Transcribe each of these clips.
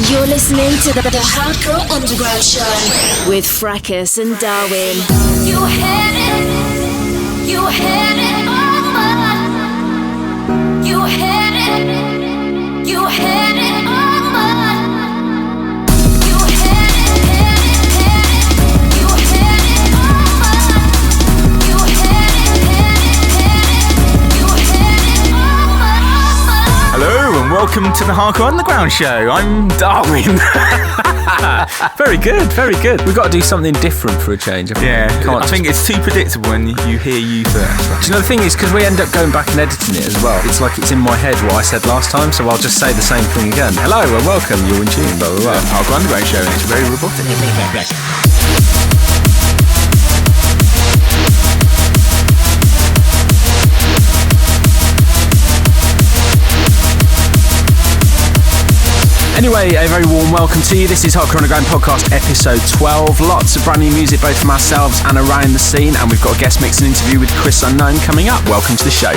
You're listening to the Hardcore Underground Show with Fracus and Darwin. You had it over. You had it. You had it over. You had it, you had it over. You had it over. Hello and welcome to the Hardcore Underground Show. I'm Darwin. Very good, very good. We've got to do something different for a change. Yeah, I think it's too predictable when you hear you first. Do you know the thing is, because we end up going back and editing it as well, it's like it's in my head what I said last time, so I'll just say the same thing again. Hello and welcome, you're in tune, blah blah blah. Hardcore Underground Show, and it's very robotic. Anyway, a very warm welcome to you. This is Hardcore Underground Podcast episode 12. Lots of brand new music both from ourselves and around the scene, and we've got a guest mix and interview with Chris Unknown coming up. Welcome to the show.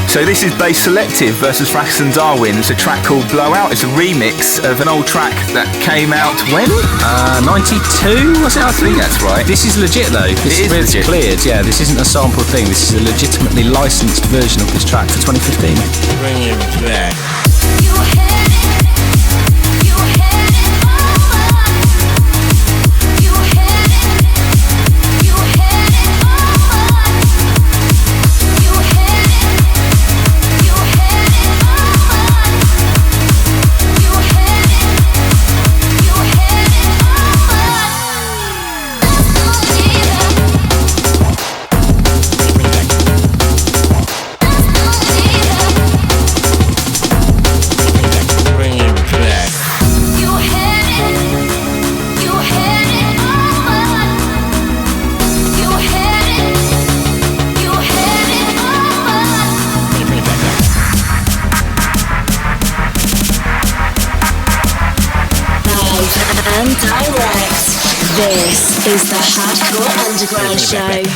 So this is Bass Selective versus Fracus and Darwin. It's a track called Blowout. It's a remix of an old track that came out when? 92, was it? I think that's right. This is legit though. This is legit. Cleared, yeah. This isn't a sample thing. This is a legitimately licensed version of this track for 2015. Bring it back. And direct. This is the Hardcore Underground Show.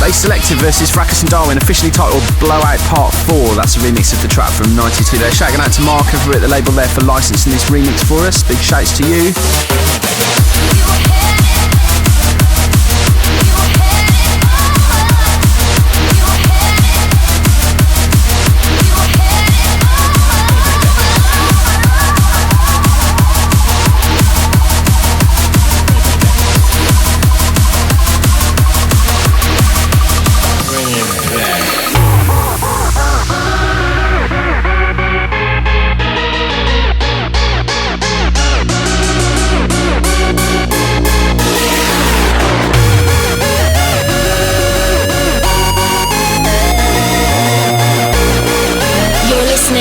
Bass Selective versus Fracus and Darwin, officially titled Blowout Part 4. That's a remix of the track from 92 there. Shouting out to Mark over at the label there for licensing this remix for us. Big shouts to you.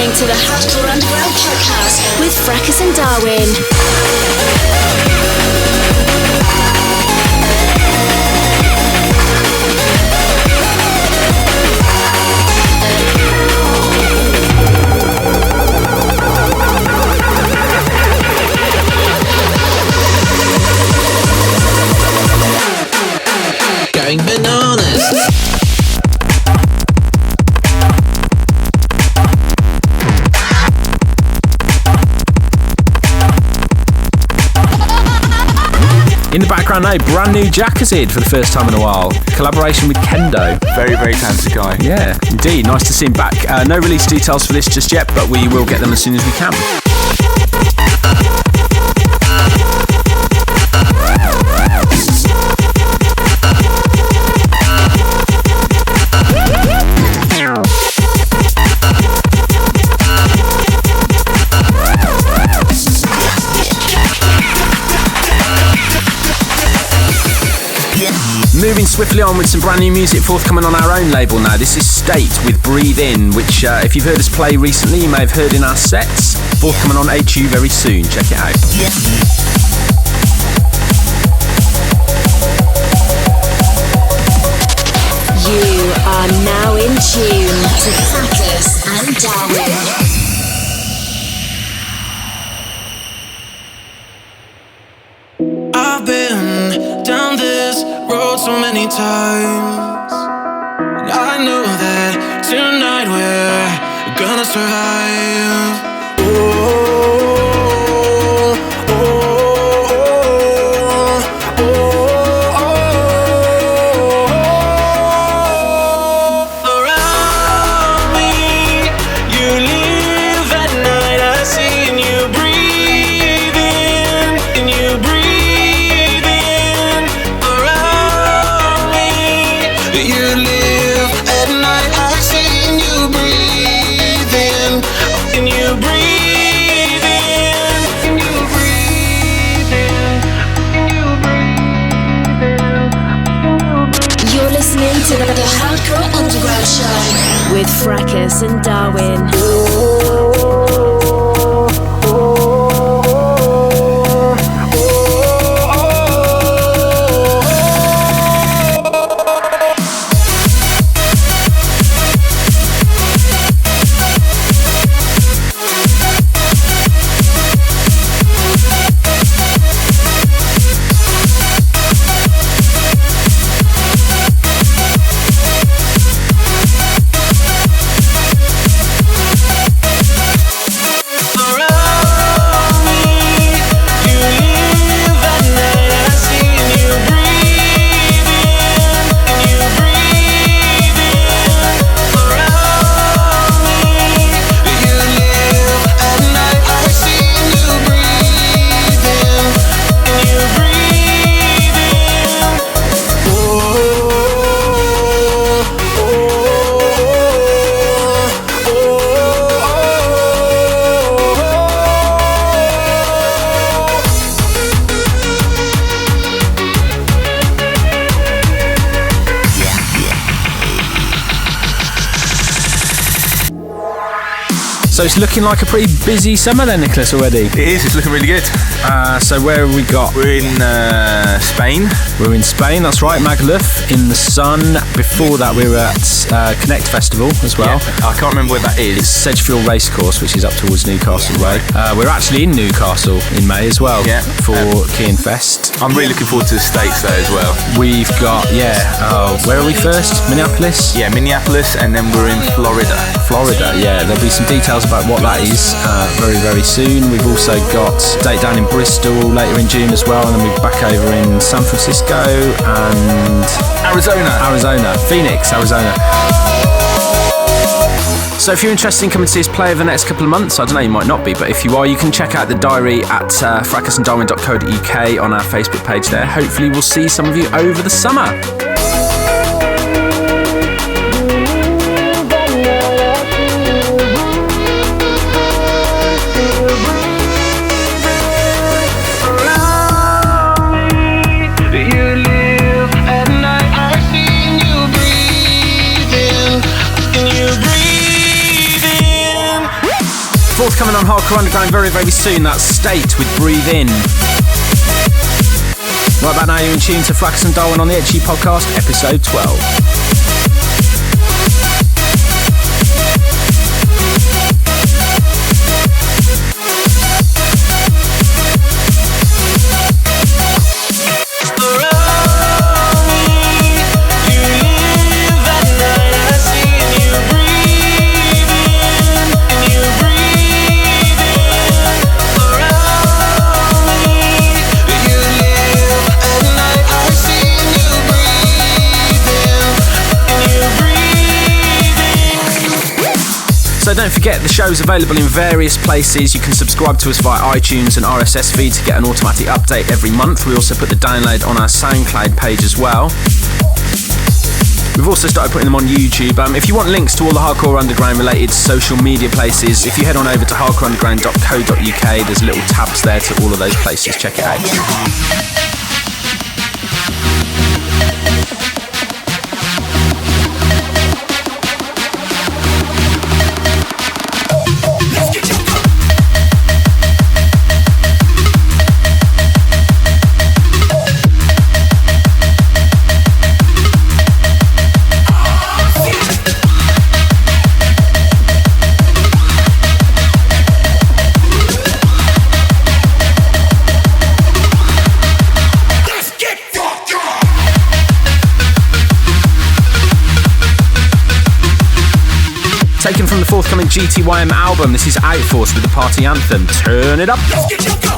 To the Hardcore Underground Podcast with Fracus and Darwin. Going bananas. In the background now, brand new Jackazid for the first time in a while. Collaboration with Kendo. Very, very talented guy. Yeah, indeed. Nice to see him back. No release details for this just yet, but we will get them as soon as we can. swiftly on with some brand new music forthcoming on our own label now. This is State with Breathe In, which if you've heard us play recently, you may have heard in our sets. Forthcoming on HU very soon. Check it out. You are now in tune to Fracus and Darwin. I've been down this road so many times, and I know that tonight we're gonna survive. Around me, you live at night. I see and you breathe in, and you breathe in. Around me, you live at night. I see and you breathe in, and you breathe in, and you breathe in, and you breathe in. You're listening to the Hardcore Underground Show with Fracus and Darwin. So it's looking like a pretty busy summer then, Nicholas, already. It is, it's looking really good. So where have we got? We're in Spain. We're in Spain, that's right, Magaluf, in the sun. Before that we were at Connect Festival as well. Yeah, I can't remember where that It's is. Sedgefield Racecourse, which is up towards Newcastle Way. We're actually in Newcastle in May as well, Yeah. for Kean Fest. I'm really looking forward to the States though as well. We've got, where are we first? Minneapolis? Yeah, Minneapolis, and then we're in Florida. Florida, yeah. There'll be some details about what that is very, very soon. We've also got a date down in Bristol later in June as well, and then we'll be back over in San Francisco and Phoenix, Arizona. So if you're interested in coming to see us play over the next couple of months, I don't know, you might not be, but if you are, you can check out the diary at fracusanddarwin.co.uk on our Facebook page there. Hopefully we'll see some of you over the summer. Forthcoming on Hardcore Underground very, very soon, that's State with Breathe In. Right about now, you're in tune to Fracus and Darwin on the HG Podcast, episode 12. So don't forget, the show's available in various places. You can subscribe to us via iTunes and RSS feed to get an automatic update every month. We also put the download on our SoundCloud page as well. We've also started putting them on YouTube. If you want links to all the Hardcore Underground related social media places, if you head on over to hardcoreunderground.co.uk, there's little tabs there to all of those places. Check it out. taken from the forthcoming GTYM album. This is Outforce with the party anthem. Turn it up. Let's get you go.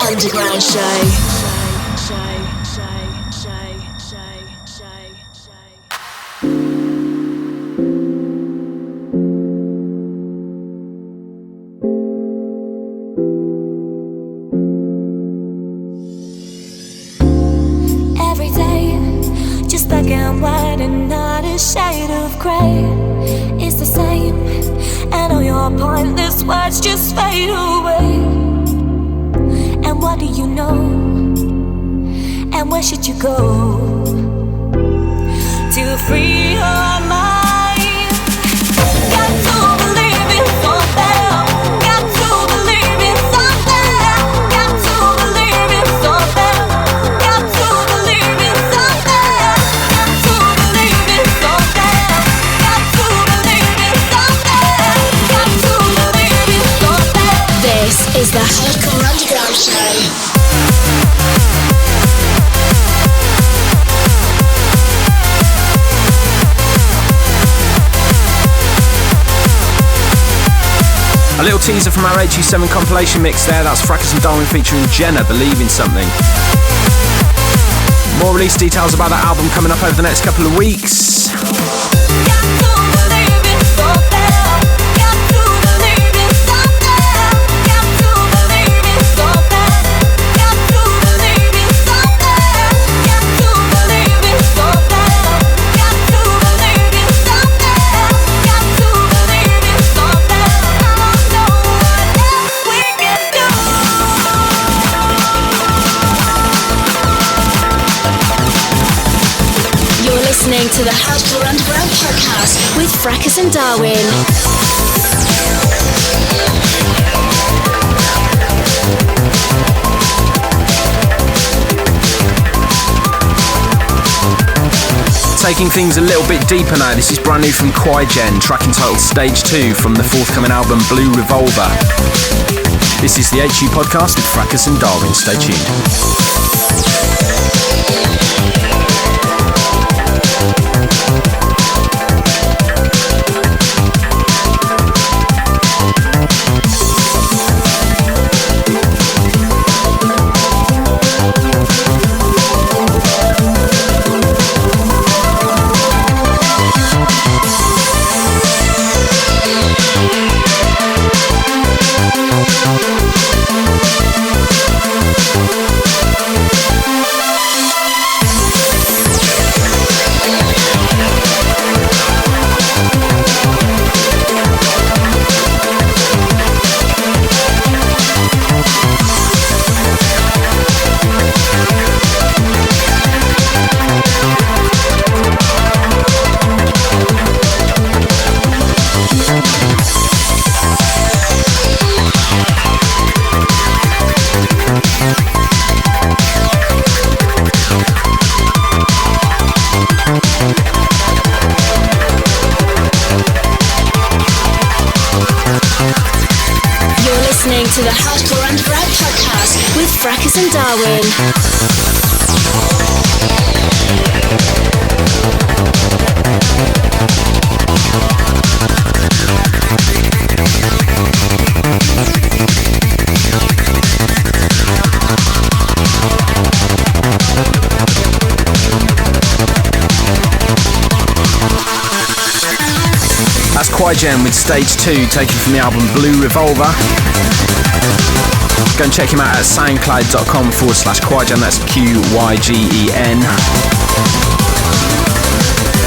Underground Show. Every day, just black and white and not a shade of grey. It's the same, and all your pointless words just fade away. And what do you know? And where should you go to free your mind? Got to believe in something. Got to believe in something. Got to believe in something. Got to believe in something. Got to believe in something. Got to believe in something. Got to believe in something. This is the Hardcore Underground Show. A little teaser from our HU7 compilation mix there. That's Fracus and Darwin featuring Jenna, Believe in Something. More release details about that album coming up over the next couple of weeks. Listening to the Hardcore Underground podcast with Fracus and Darwin. Taking things a little bit deeper now, this is brand new from Quaigen, track entitled Stage 2 from the forthcoming album Blue Revolver. This is the HU podcast with Fracus and Darwin. Stay tuned. To the Hardcore Underground podcast with Fracus and Darwin. That's Quaigen with Stage 2, taken from the album Blue Revolver. Go and check him out at soundcloud.com/Quaigen, that's Qygen.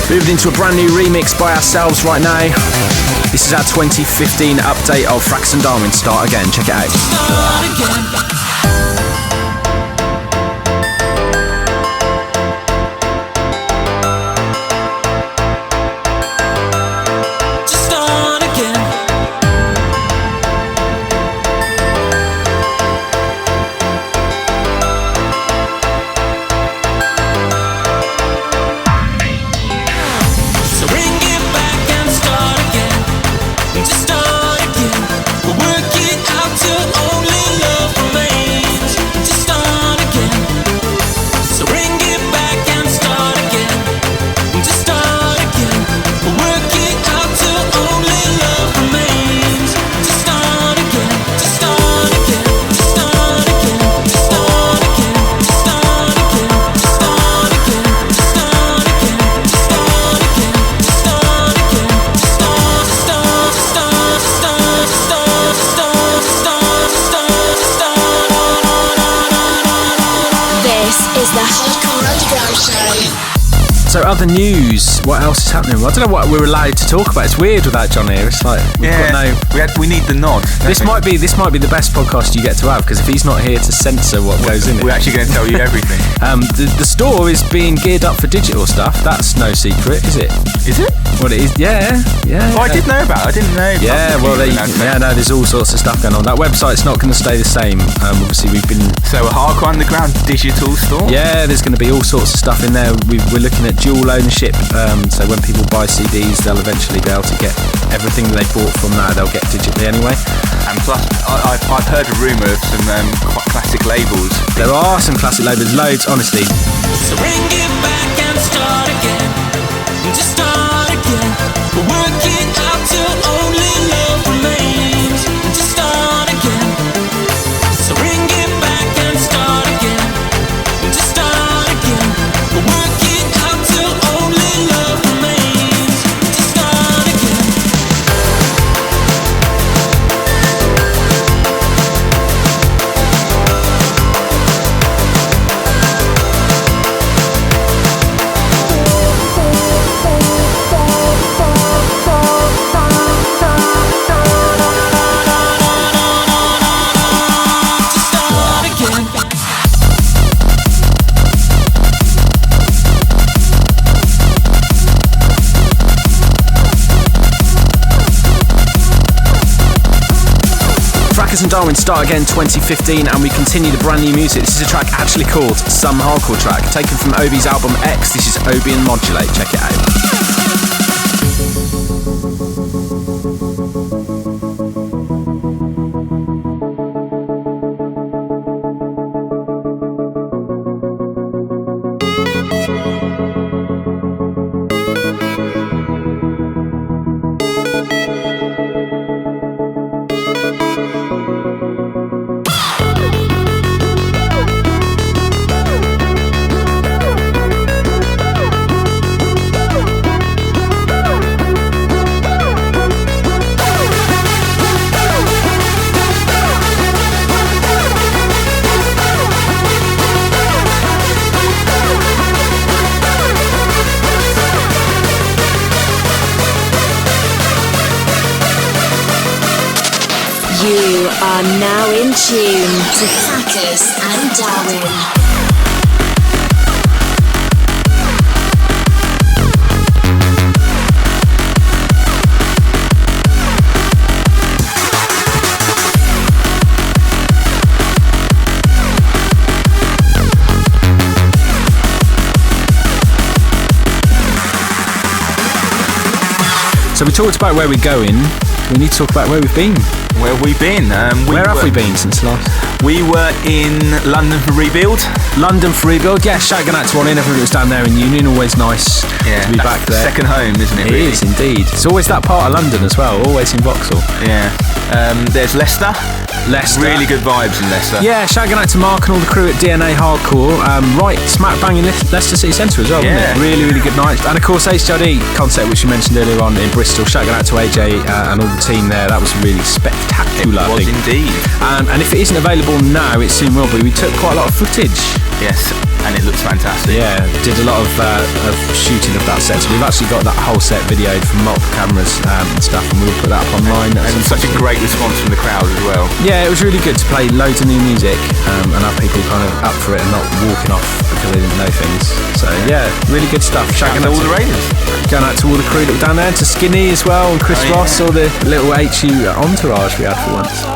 Moving into a brand new remix by ourselves right now. This is our 2015 update of Fracus and Darwin, Start Again. Check it out. Start again. other news, what else is happening? I don't know what we're allowed to talk about. It's weird without John here. It's like we've got no. We need the nod. This might be the best podcast you get to have, because if he's not here to censor what goes in it, we're actually going to tell you everything. The store is being geared up for digital stuff. That's no secret, is it? Is it? Well, it is. Yeah. Oh, I did know about it. I didn't know. Yeah, well, there's all sorts of stuff going on. That website's not going to stay the same. Obviously, we've been... So a hardcore underground digital store? Yeah, there's going to be all sorts of stuff in there. We're looking at dual ownership. So when people buy CDs, they'll eventually be able to get everything they bought from there. They'll get digitally anyway. And plus, I've heard a rumour of some quite classic labels. There are some classic labels, loads, honestly. So bring it back and start again. Just start again. Work it out till only love remains. Just start again. So bring it back and start again. Just start again. Work it out till only love remains. Just start again. Fracus and Darwin start again 2015, and we continue the brand new music. This is a track actually called Some Hardcore Track, taken from Obi's album X. This is Obi and Modulate. Check it out. You are now in tune to Fracus and Darwin. So we talked about where we're going. We need to talk about where we've been. Where have we been? Where have we been since last? We were in London for Rebuild. London for Rebuild, yeah, shouting out to one in. Everyone was down there in Union, always nice to be back there. Second home, isn't it? It is indeed. It's always that part of London as well, always in Vauxhall. Yeah. There's Leicester. Really good vibes in Leicester. Yeah, shouting out to Mark and all the crew at DNA Hardcore. Right smack bang in Leicester City Centre as well, wasn't it? Really, really good night. And of course, HDD concert, which we mentioned earlier on in Bristol. Shouting out to AJ and all the team there. That was really spectacular. It was indeed. And if it isn't available now, it soon will be. We took quite a lot of footage. Yes, and it looks fantastic. Yeah, did a lot of shooting of that set. So we've actually got that whole set videoed from multiple cameras and stuff, and we'll put that up online. And such a great response from the crowd as well. Yeah, it was really good to play loads of new music and have people kind of up for it and not walking off because they didn't know things. So yeah, really good stuff. Shouting out to all the Raiders. Going out to all the crew that were down there, to Skinny as well, and Chris Ross, all the little HU entourage we had for once.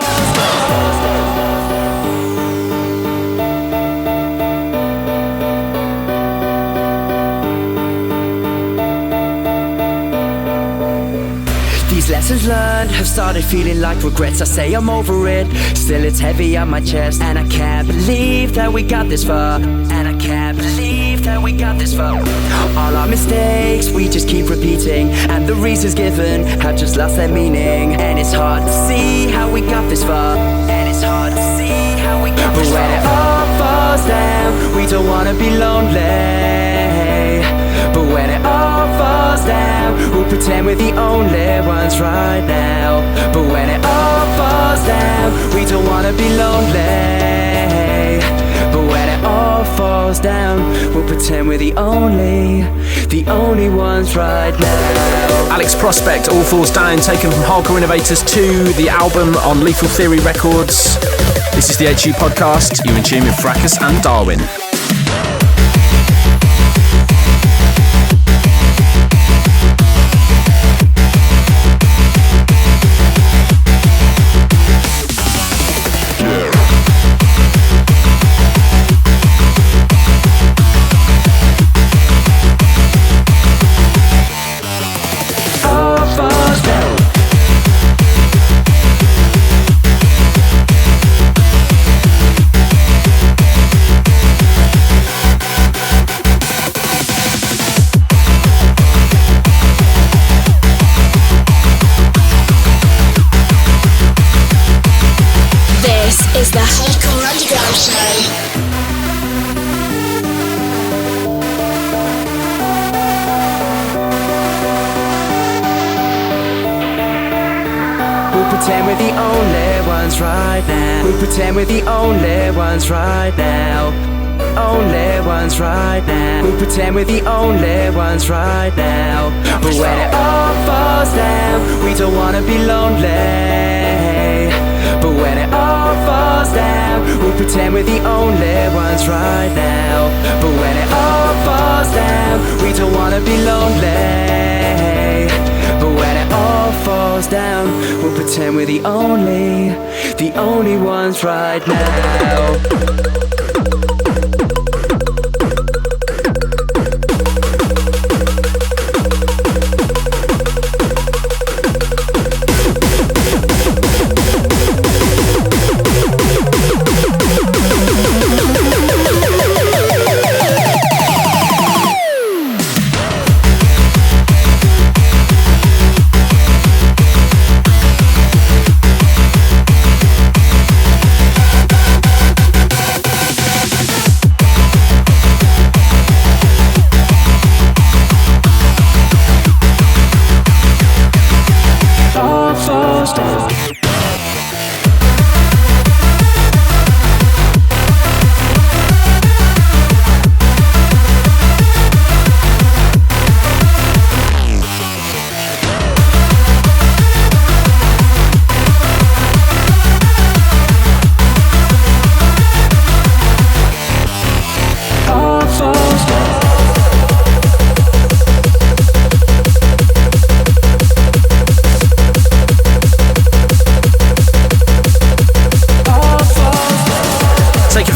These lessons learned have started feeling like regrets. I say I'm over it, still it's heavy on my chest. And I can't believe that we got this far. And I can't believe that we got this far. All our mistakes we just keep repeating, and the reasons given have just lost their meaning. And it's hard to see how we got this far. And it's hard to see how we got this far. But when it all falls down, we don't wanna be lonely. But when it all falls down, we'll pretend we're the only ones right now. But when it all falls down, we don't wanna be lonely. But when it all all falls down, we'll pretend we're the only ones right now. Alex Prospect, All Falls Down, taken from Hardcore Innovators 2, the album on Lethal Theory Records. This is the HU Podcast. You're in tune with Fracus and Darwin. Is the Hardcore Underground Show. We'll pretend we're the only ones right now. We'll pretend we're the only ones right now. Only ones right now. We'll pretend we're the only ones right now. But when it all falls down, we don't wanna be lonely. But when it all falls down, we'll pretend we're the only ones right now. But when it all falls down, we don't wanna be lonely. But when it all falls down, we'll pretend we're the only ones right now.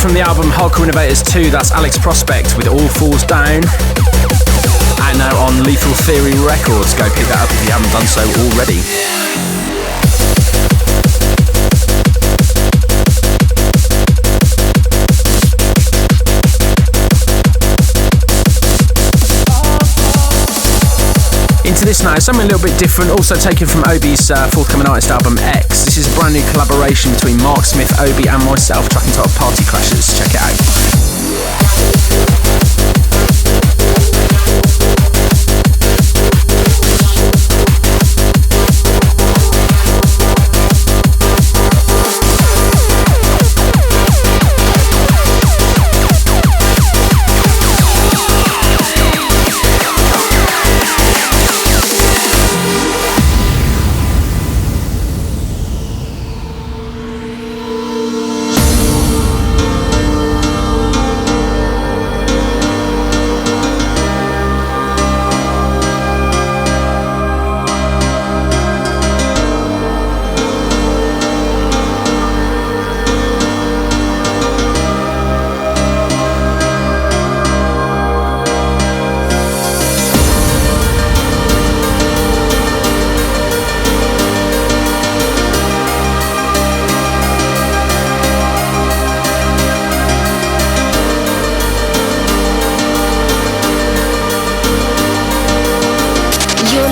From the album Hardcore Innovators 2, that's Alex Prospect with All Falls Down. And now on Lethal Theory Records. Go pick that up if you haven't done so already. Into this now, something a little bit different, also taken from Obi's forthcoming artist album X. This is a brand new collaboration between Mark Smith, Obi and myself, track entitled Party Crashers. Check it out.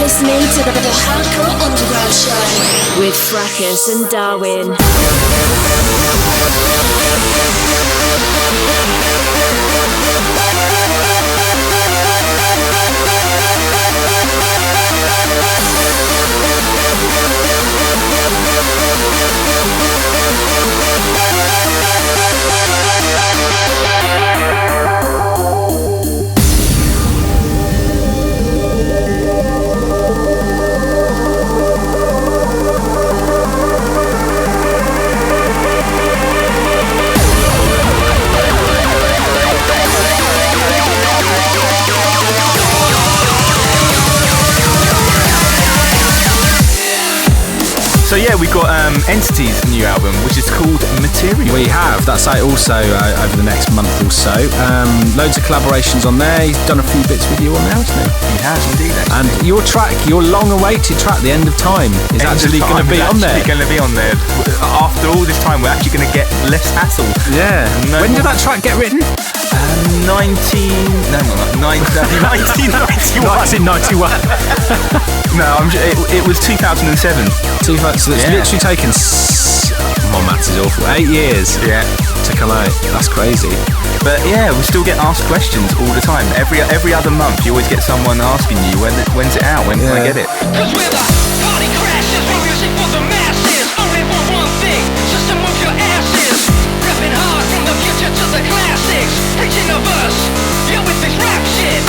Listening to the Hardcore Underground Show with Fracus and Darwin. So yeah, we've got Entity's new album, which is called Material. We have. That's out also over the next month or so. Loads of collaborations on there. He's done a few bits with you on there, hasn't he? He has indeed. Actually. And your track, your long-awaited track, The End of Time, is actually going to be on there. Going to be on there. After all this time, we're actually going to get less hassle. Yeah. When did that track get written? 1991. That's in 91. No, it was 2007. So it's literally taken, my maths is awful, 8 years to come out. That's crazy. But yeah, we still get asked questions all the time. Every other month, you always get someone asking you, when's it out? When can I get it? Cause we're the party crashers, we music for the masses. Only want one thing, just to move your asses. Ripping hard from the future to the classics. Preaching of us, yeah, with this rap shit.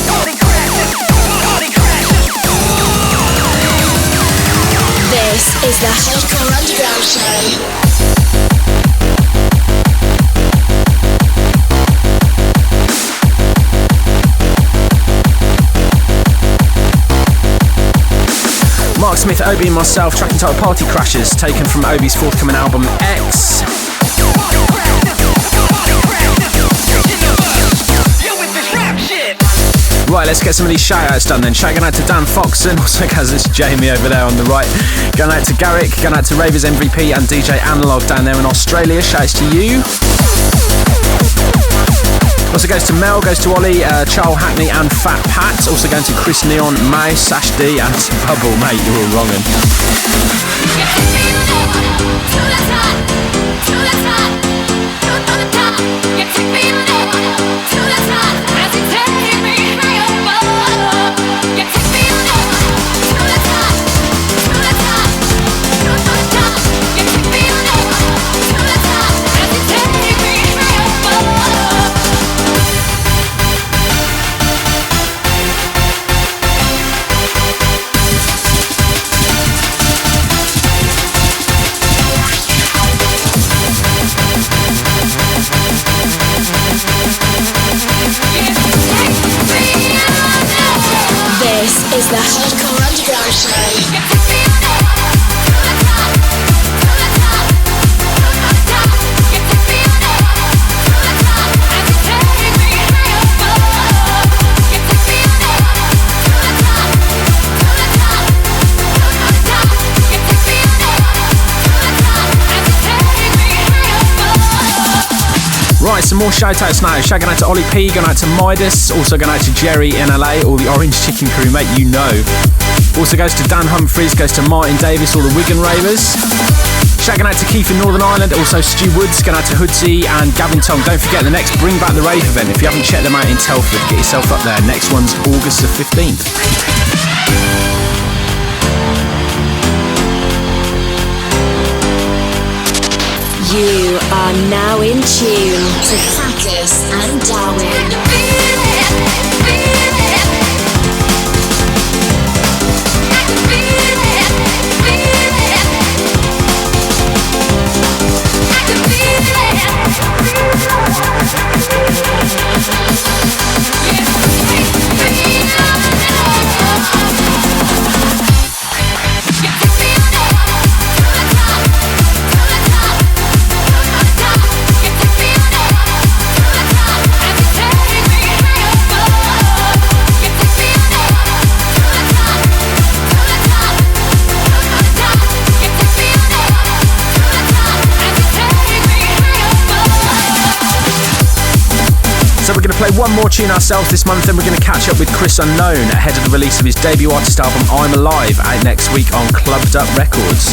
Party crashers, party crashers. This is the Hardcore Underground Show. Mark Smith, Obi and myself, track entitled Party Crashers, taken from Obi's forthcoming album X. Right, let's get some of these shout-outs done then. Shout out to Dan Foxon, also has Jamie over there on the right. Going out to Garrick, going out to Ravers MVP and DJ Analog down there in Australia. Shouts to you. Also goes to Mel, goes to Ollie, Charles Hackney and Fat Pat. Also going to Chris Neon, Mouse, Sash D and Bubble. Mate, you're all wrongin'. Is the Hardcore Underground Show. Right, some more shout-outs now. Shout out to Ollie P, going out to Midas, also going out to Jerry in LA, all the Orange Chicken crew, mate, you know. Also goes to Dan Humphries, goes to Martin Davis, all the Wigan Ravers. Shouting out to Keith in Northern Ireland, also Stu Woods, going out to Hoodsy and Gavin Tom. Don't forget the next Bring Back the Rave event. If you haven't checked them out in Telford, get yourself up there. Next one's August the 15th. You are now in tune to Fracus and Darwin. So we're going to play one more tune ourselves this month, then we're going to catch up with Chris Unknown ahead of the release of his debut artist album I'm Alive, out next week on Clubbed Up Records.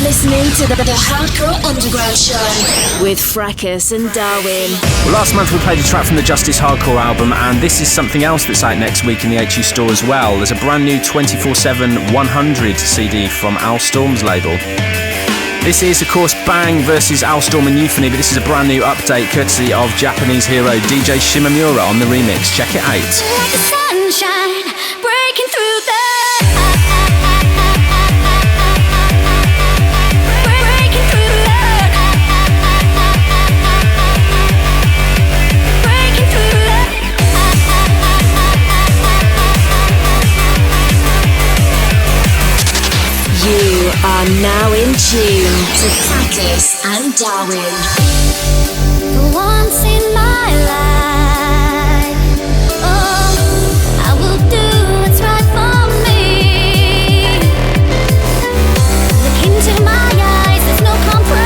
Listening to the Hardcore Underground Show. with Fracus and Darwin. Well, last month we played a track from the Justice Hardcore album, and this is something else that's out next week in the HU store as well. There's a brand new 24/7 100 CD from Al Storm's label. This is, of course, Bang versus Al Storm and Euphony, but this is a brand new update courtesy of Japanese hero DJ Shimamura on the remix. Check it out. Like the sunshine breaking through the breaking through the breaking through the You are now in tune to Fracus and Darwin. For once in my life, oh, I will do what's right for me. Look into my eyes, there's no compromise.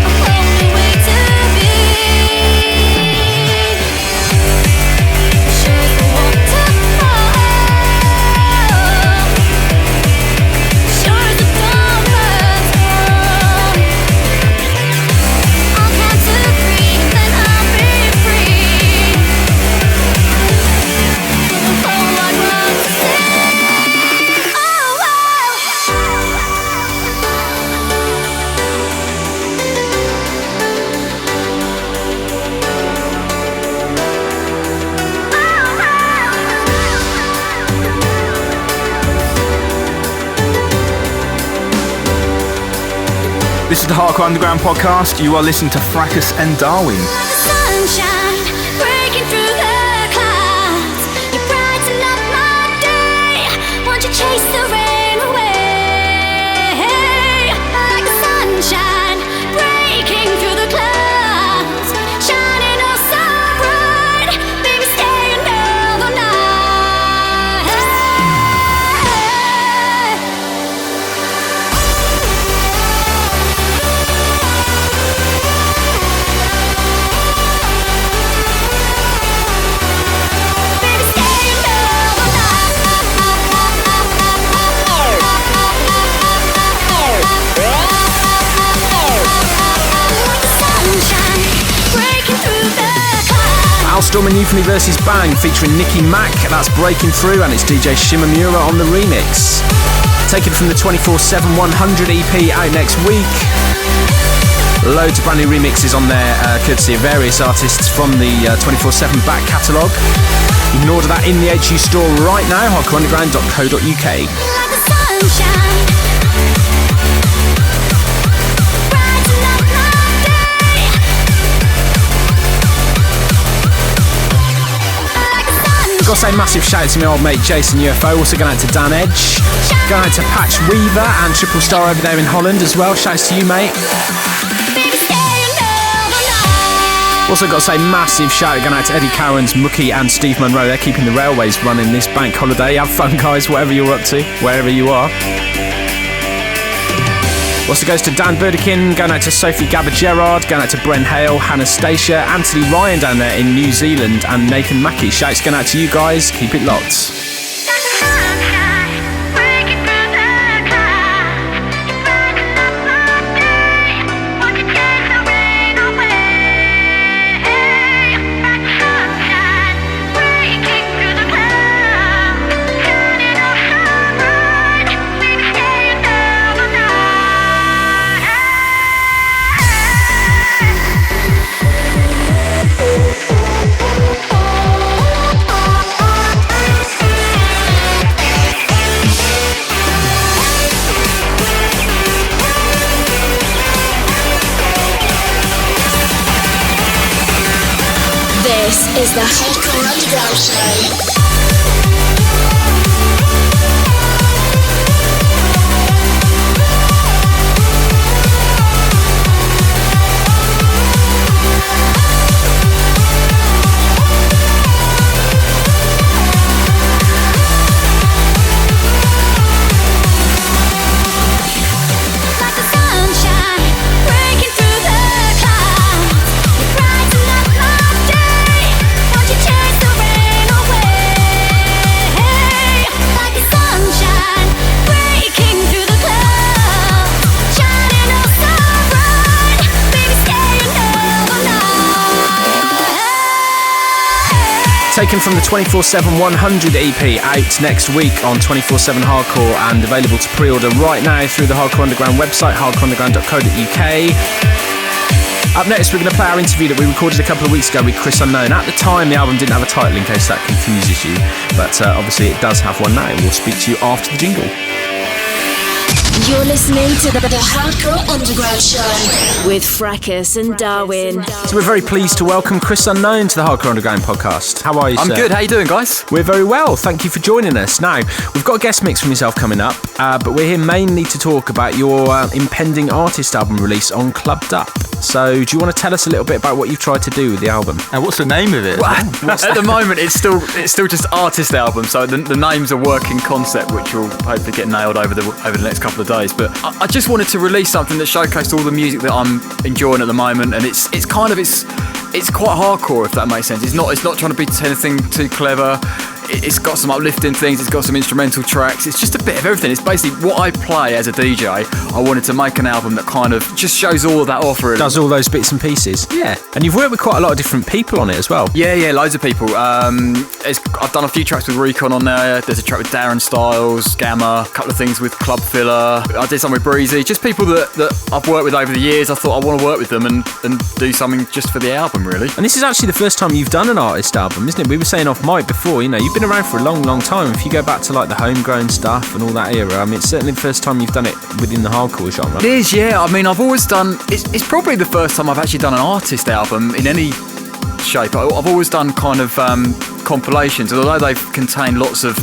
A whole new way to be. Sure as the waterfall, sure as the dawn burns warm. I'll count to 3, then I'll be free. The whole wide world to see. Oh, This is the Hardcore Underground podcast. You are listening to Fracus and Darwin. like the sunshine breaking through the clouds. You brighten up my day. Won't you chase the rain away? Like the sunshine breaking through the clouds, shining oh so bright. Baby, stay another night. Baby, stay another night. Sunshine breaking through the clouds. Al Storm and Euphony versus Bang featuring Nicky Mack. That's Breaking Through, and it's DJ Shimamura on the remix. Taken from the 24/7 100 EP out next week. Loads of brand new remixes on there, courtesy of various artists from the 24/7 back catalogue. You can order that in the HU store right now, hardcoreunderground.co.uk. Like the sunshine, brighten up my day. Like the sunshine, Gotta say massive shout out to my old mate Jason UFO, also going out to Dan Edge, going out to Patch Weaver and Triple Star over there in Holland as well. Shouts to you, mate. baby, stay another night. Also got to say massive shout out going out to Eddie Cowan's, Mookie and Steve Monroe. They're keeping the railways running this bank holiday. Have fun, guys, whatever you're up to, wherever you are. Also goes to Dan Burdekin, going out to Sophie Gabba-Gerard, going out to Bren Hale, Anastasia, Anthony Ryan down there in New Zealand, and Nathan Mackey. Shouts going out to you guys. Keep it locked. Like the sunshine breaking through the clouds. You brighten up my day. Won't you chase the rain away? Like the sunshine breaking through the clouds, shining oh so bright. Baby, stay another night. This is the Hardcore Underground Show. Like the sunshine breaking through the clouds, you brighten up my day. Won't you chase the rain away? Taken from the 24/7 100 EP, out next week on 24/7 Hardcore and available to pre-order right now through the Hardcore Underground website, hardcoreunderground.co.uk. Up next, we're going to play our interview that we recorded a couple of weeks ago with Chris Unknown. At the time, the album didn't have a title, in case that confuses you, but obviously it does have one now. We'll speak to you after the jingle. You're listening to the Hardcore Underground Show with Fracus and Darwin. So we're very pleased to welcome Chris Unknown to the Hardcore Underground podcast. How are you, I'm sir? good. How you doing, guys? We're very well. Thank you for joining us. Now, we've got a guest mix from yourself coming up, but we're here mainly to talk about your impending artist album release on Clubbed Up. So do you want to tell us a little bit about what you've tried to do with the album? And what's the name of it? At the moment, it's still just artist album, so the name's a working concept, which will hopefully get nailed over the next couple of days. But I just wanted to release something that showcased all the music that I'm enjoying at the moment, and it's quite hardcore, if that makes sense. It's not trying to be anything too clever. It's got some uplifting things, it's got some instrumental tracks, it's just a bit of everything. It's basically what I play as a DJ. I wanted to make an album that kind of just shows all of that off, really. Does all those bits and pieces. Yeah. And you've worked with quite a lot of different people on it as well. Yeah, loads of people. I've done a few tracks with Recon on there. There's a track with Darren Styles, Gamma, a couple of things with Club Filler. I did something with Breezy. Just people that I've worked with over the years. I thought I want to work with them and do something just for the album, really. And this is actually the first time you've done an artist album, isn't it? We were saying off mic before, you've been around for a long, long time. If you go back to like the homegrown stuff and all that era, I mean, it's certainly the first time you've done it within the hardcore genre. It is, yeah. I mean, I've always done. It's probably the first time I've actually done an artist album in any shape. I've always done kind of compilations, although they've contained lots of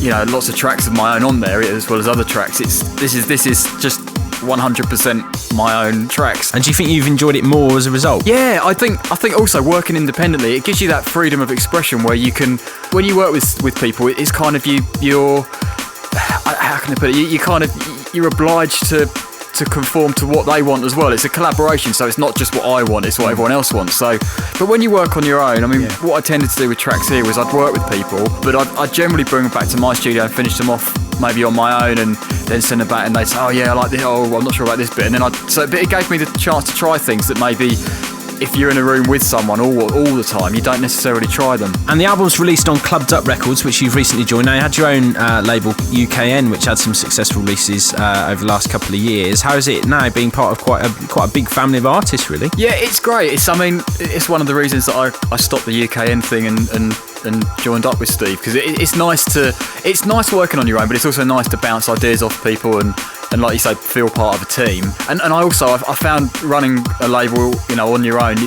tracks of my own on there, as well as other tracks. This is just 100% my own tracks. And do you think you've enjoyed it more as a result? Yeah, I think also working independently, it gives you that freedom of expression where you can, when you work with people, it's kind of you're how can I put it? You're obliged to conform to what they want as well. It's a collaboration, so it's not just what I want, it's what everyone else wants. So, but when you work on your own, I mean, what I tended to do with tracks here was I'd work with people, but I'd generally bring them back to my studio and finish them off maybe on my own, and then send them back and they'd say, oh yeah, I like this, oh I'm not sure about this bit, and then but it gave me the chance to try things that maybe if you're in a room with someone all the time, you don't necessarily try them. And the album's released on Clubbed Up Records, which you've recently joined. Now, you had your own label, UKN, which had some successful releases over the last couple of years. How is it now being part of quite a big family of artists, really? Yeah, it's great. It's one of the reasons that I stopped the UKN thing and joined up with Steve, because it's nice working on your own, but it's also nice to bounce ideas off people and like you say, feel part of a team. And I found running a label, on your own,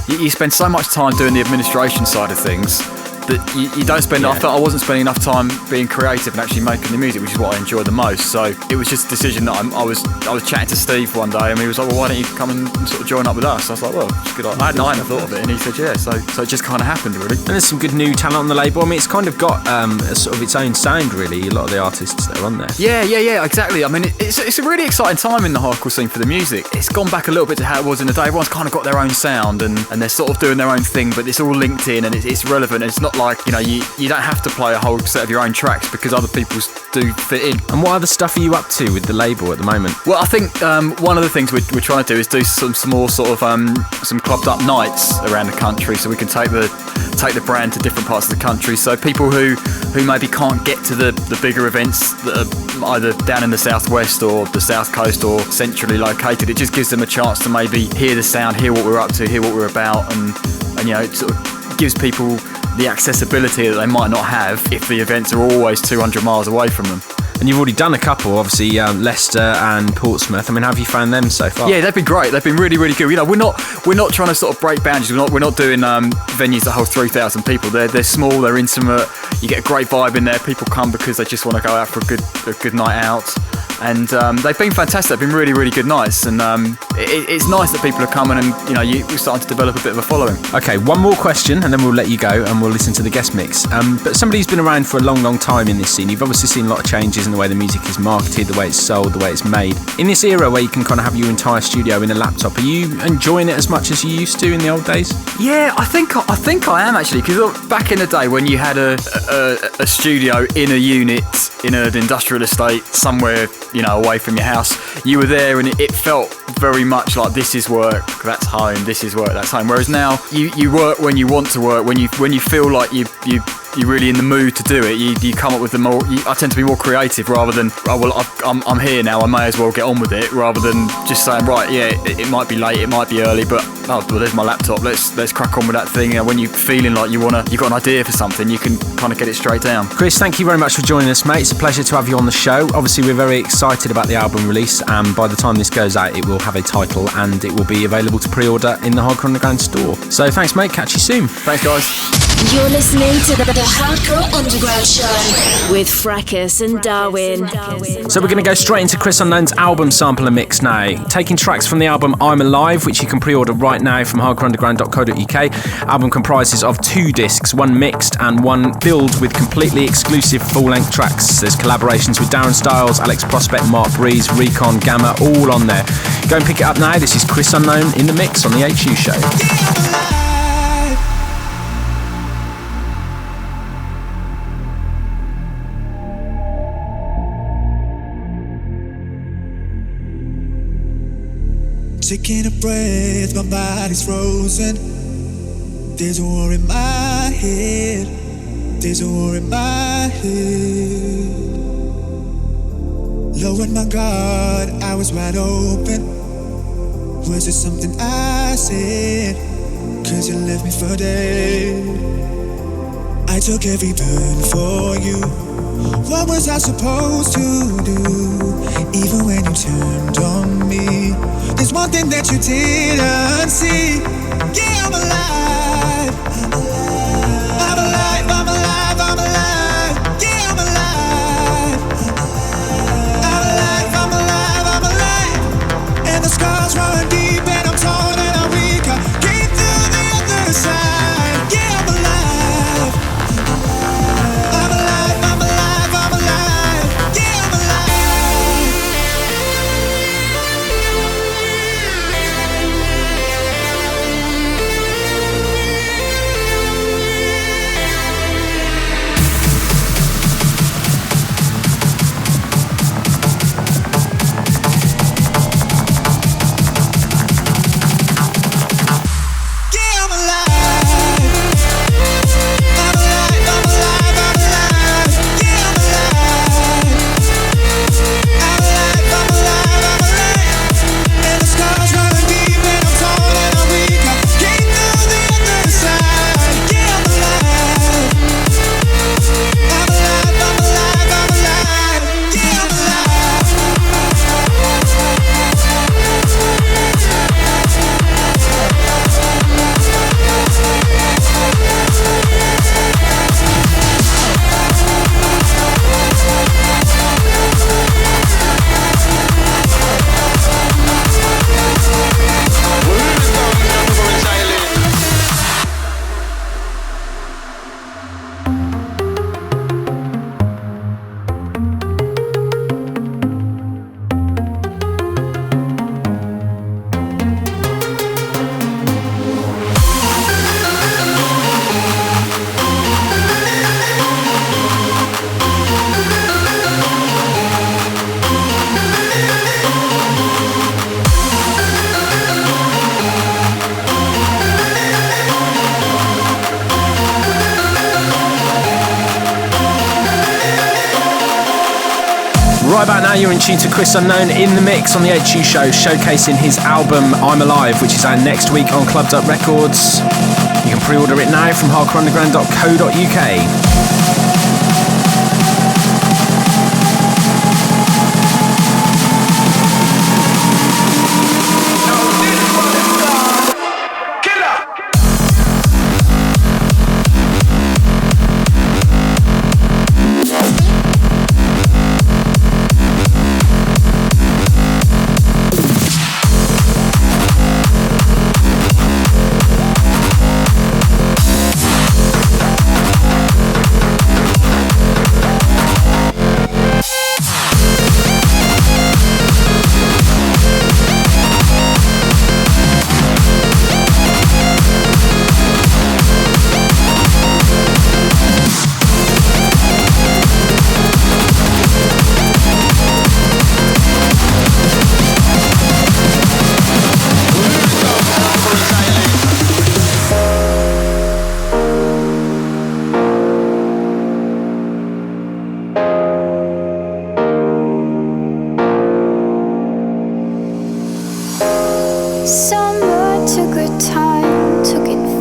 you spend so much time doing the administration side of things that you don't spend. I felt I wasn't spending enough time being creative and actually making the music, which is what I enjoy the most. So it was just a decision that I was chatting to Steve one day, and he was like, well, why don't you come and sort of join up with us? I was like, well, it's good. I hadn't thought of it, and he said, yeah. So it just kind of happened, really. And there's some good new talent on the label. I mean, it's kind of got a sort of its own sound, really, a lot of the artists that are on there. Yeah, exactly. I mean, it's a really exciting time in the hardcore scene for the music. It's gone back a little bit to how it was in the day. Everyone's kind of got their own sound, and they're sort of doing their own thing, but it's all linked in, and it's relevant. It's not like, you don't have to play a whole set of your own tracks because other people's do fit in. And what other stuff are you up to with the label at the moment? Well, I think one of the things we're trying to do is do some more sort of some clubbed up nights around the country, so we can take the brand to different parts of the country. So people who maybe can't get to the bigger events that are either down in the southwest or the south coast or centrally located, it just gives them a chance to maybe hear the sound, hear what we're up to, hear what we're about, and it sort of gives people the accessibility that they might not have if the events are always 200 miles away from them. And you've already done a couple, obviously, Leicester and Portsmouth. I mean, how have you found them so far? Yeah, they've been great. They've been really, really good. We're not trying to sort of break boundaries. We're not doing venues that hold 3,000 people. They're small. They're intimate. You get a great vibe in there. People come because they just want to go out for a good night out. And they've been fantastic. They've been really, really good nights. And it's nice that people are coming and, we're starting to develop a bit of a following. Okay, one more question and then we'll let you go and we'll listen to the guest mix. But somebody who's been around for a long, long time in this scene, you've obviously seen a lot of changes in the way the music is marketed, the way it's sold, the way it's made. In this era where you can kind of have your entire studio in a laptop, are you enjoying it as much as you used to in the old days? Yeah, I think I am actually, because back in the day when you had a studio in a unit in an industrial estate somewhere, away from your house, you were there and it felt very much like this is work, that's home, this is work, that's home. Whereas now you work when you want to work, when you feel like you you're really in the mood to do it, you come up with the more. I tend to be more creative rather than I'm here now, I may as well get on with it, rather than just saying right, yeah, it might be late, it might be early, but well, there's my laptop. Let's crack on with that thing. When you're feeling like you've got an idea for something, you can kind of get it straight down. Chris, thank you very much for joining us, mate. It's a pleasure to have you on the show. Obviously, we're very excited about the album release, and by the time this goes out, it will have a title and it will be available to pre-order in the Hardcore Underground store. So thanks, mate. Catch you soon. Thanks, guys. You're listening to the Hardcore Underground Show with Fracus and Darwin. So we're going to go straight into Chris Unknown's album sampler mix now. Taking tracks from the album I'm Alive, which you can pre-order right now from hardcoreunderground.co.uk. Album comprises of 2 discs, one mixed and one filled with completely exclusive full-length tracks. There's collaborations with Darren Styles, Alex Prospect, Mark Breeze, Recon, Gamma, all on there. Go and pick it up now. This is Chris Unknown in the mix on the HU Show. Taking a breath, my body's frozen. There's a war in my head. There's a war in my head. Lowered my guard, I was wide open. Was it something I said? 'Cause you left me for dead. I took every burn for you. What was I supposed to do? Even when you turned on me, there's one thing that you didn't see. Yeah, I'm alive. I'm alive, I'm alive, I'm alive. Yeah, I'm alive. I'm alive, I'm alive, I'm alive. And the scars run deep and I'm torn and I'm weak. I came through the other side. Yeah, I'm alive. I'm alive, I'm alive, I'm alive. Yeah, I'm alive. Right about now, you're in tune to Chris Unknown in the mix on the HU Show, showcasing his album I'm Alive, which is out next week on Clubbed Up Records. You can pre-order it now from hardcoreunderground.co.uk.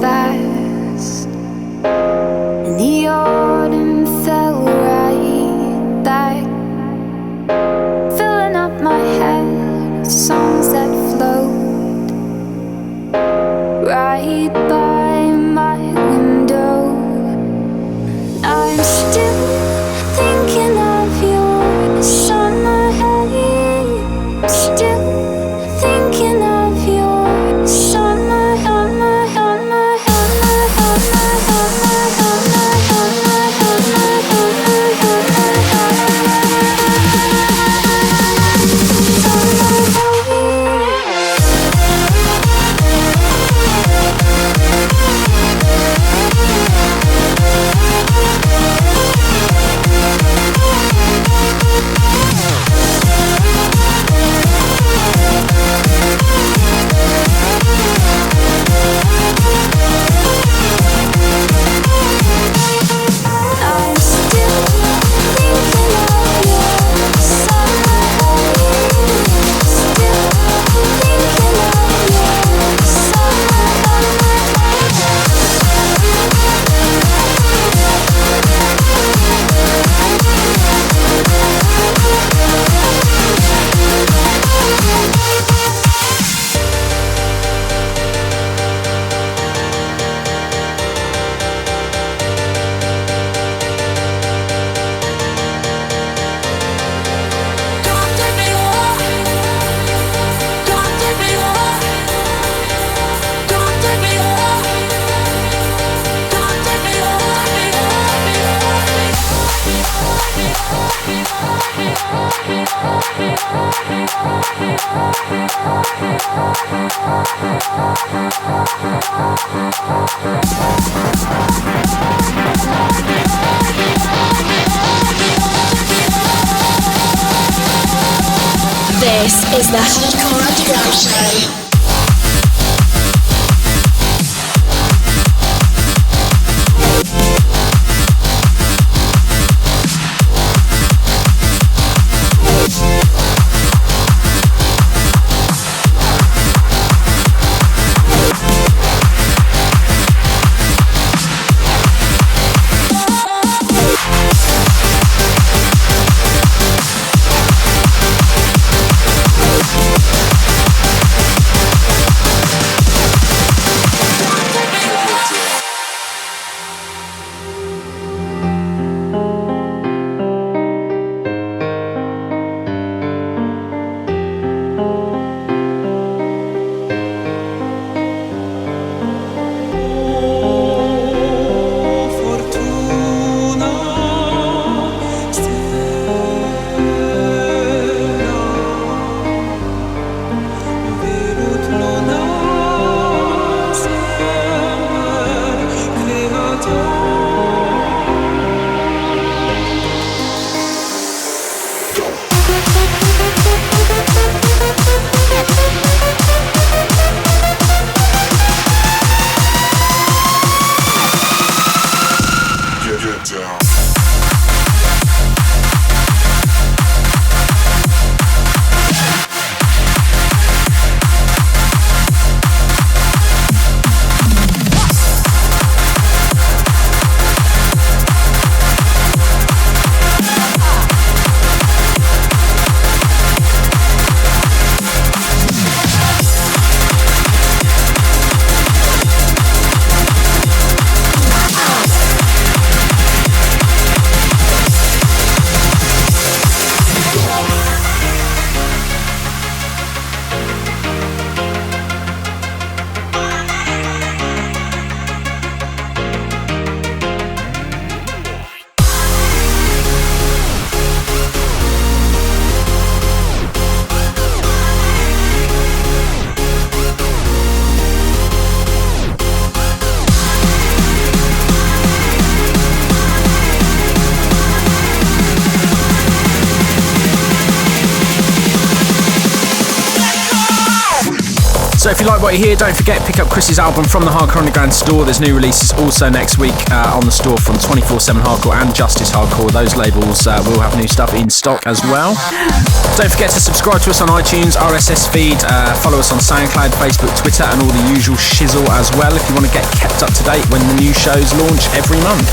fast, and the autumn fell right back, filling up my head with songs that float right by my window. I'm still thinking of your summer haze, still thinking of your summer, summer, summer, summer, summer, summer, This is the Hardcore Underground Show. like what you hear, don't forget, pick up Chris's album from the Hardcore Underground store. There's new releases also next week on the store from 24/7 Hardcore and Justice Hardcore. Those labels will have new stuff in stock as well. Don't forget to subscribe to us on iTunes, RSS feed, follow us on SoundCloud, Facebook, Twitter, and all the usual shizzle as well if you want to get kept up to date when the new shows launch every month.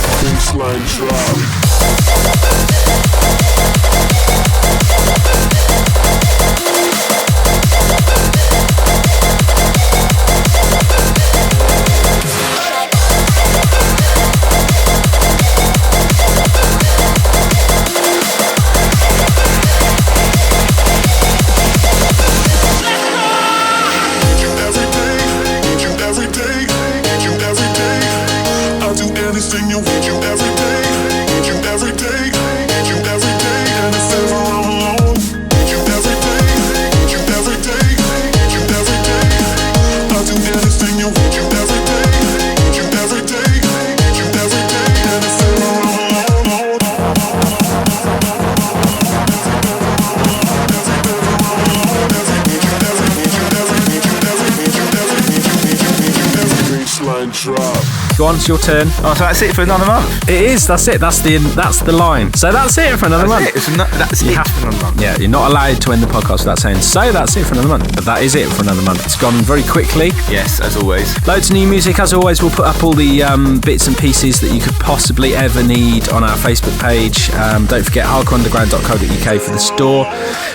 Go on, it's your turn. Oh, so that's it for another month? It is, that's it. That's the line. So that's it for another month. That's it for another month. Yeah, you're not allowed to end the podcast without saying, so that's it for another month. But that is it for another month. It's gone very quickly. Yes, as always. Loads of new music, as always. We'll put up all the bits and pieces that you could possibly ever need on our Facebook page. Don't forget hardcoreunderground.co.uk for the store.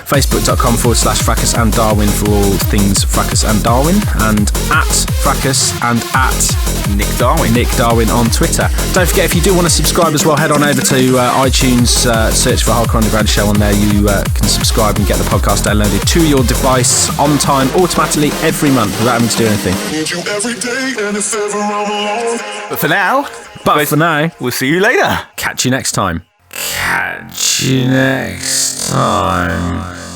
Facebook.com/Fracus and Darwin for all things Fracus and Darwin. And at Fracus and at Nick Darwin on Twitter. Don't forget, if you do want to subscribe as well, head on over to iTunes, search for Hardcore Underground Show on there. You can subscribe and get the podcast downloaded to your device on time, automatically every month without having to do anything. But for now, we'll see you later. Catch you next time. Catch you next time.